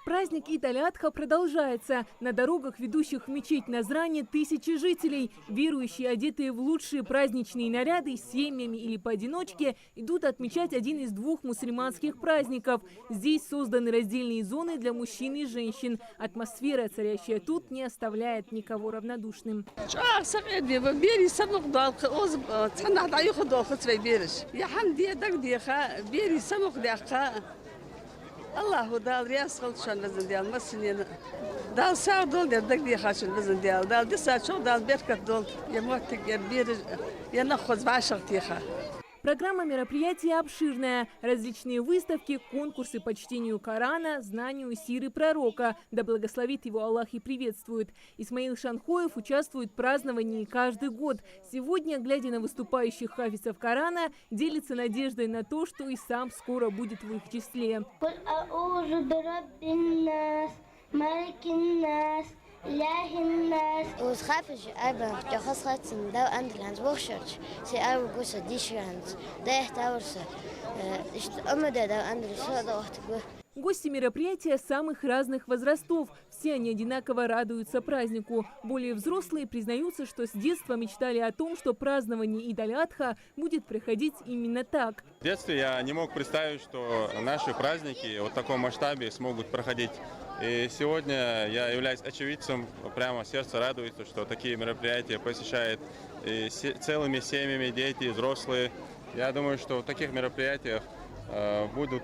Праздник Ид-аль-Адха продолжается. На дорогах, ведущих в мечеть Назрани, тысячи жителей. Верующие, одетые в лучшие праздничные наряды, с семьями или поодиночке, идут отмечать один из двух мусульманских праздников. Здесь созданы раздельные зоны для мужчин и женщин. Атмосфера, царящая тут, не оставляет никого равнодушным. الله دال رياس خلصان بزن ديال مسنين دال ساعة دول دق دي خاشن بزن دال دي ساعة شو دال بيركت دول يا موتك يا بير يا ناخذ بعشر تيخا. Программа мероприятия обширная. Различные выставки, конкурсы по чтению Корана, знанию сиры пророка. Да благословит его Аллах и приветствует. Исмаил Шанхоев участвует в праздновании каждый год. Сегодня, глядя на выступающих хафизов Корана, делится надеждой на то, что и сам скоро будет в их числе. Os خافش أبا تخص خاتم داو أندلانز وخشرش سي أبو جوسا ديشرانز ده تاورسا أمدا داو أندلس هذا وقت به. Гости мероприятия самых разных возрастов. Все они одинаково радуются празднику. Более взрослые признаются, что с детства мечтали о том, что празднование Ид-аль-Адха будет проходить именно так. В детстве я не мог представить, что наши праздники в таком масштабе смогут проходить. И сегодня я являюсь очевидцем, прямо сердце радуется, что такие мероприятия посещают целыми семьями, дети, взрослые. Я думаю, что в таких мероприятиях будут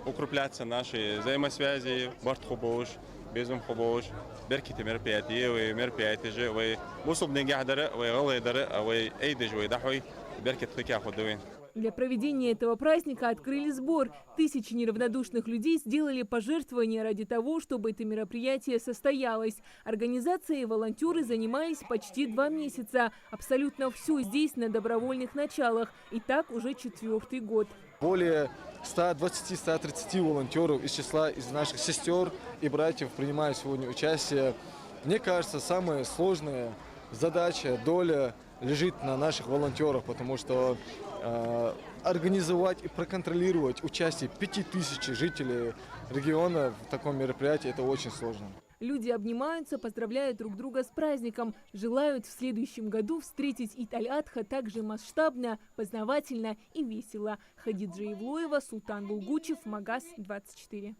укрепляться наши взаимосвязи, бартхубош, безумхубош, берките мероприятия же, вы мусульмане гядары, вы галайдары, вы эйдэж, вы дахуй, беркит хикя ходуин. Для проведения этого праздника открыли сбор. Тысячи неравнодушных людей сделали пожертвования ради того, чтобы это мероприятие состоялось. Организация и волонтеры занимались почти 2 месяца. Абсолютно все здесь на добровольных началах. И так уже 4-й год. Более 120-130 волонтеров из наших сестер и братьев принимают сегодня участие. Мне кажется, самая сложная задача, доля лежит на наших волонтерах, потому что организовать и проконтролировать участие 5000 жителей региона в таком мероприятии – это очень сложно. Люди обнимаются, поздравляют друг друга с праздником, желают в следующем году встретить Ид-аль-Адха также масштабно, познавательно и весело. Хадиджа Ивлоева, Султан Булгучев, Магаз 24.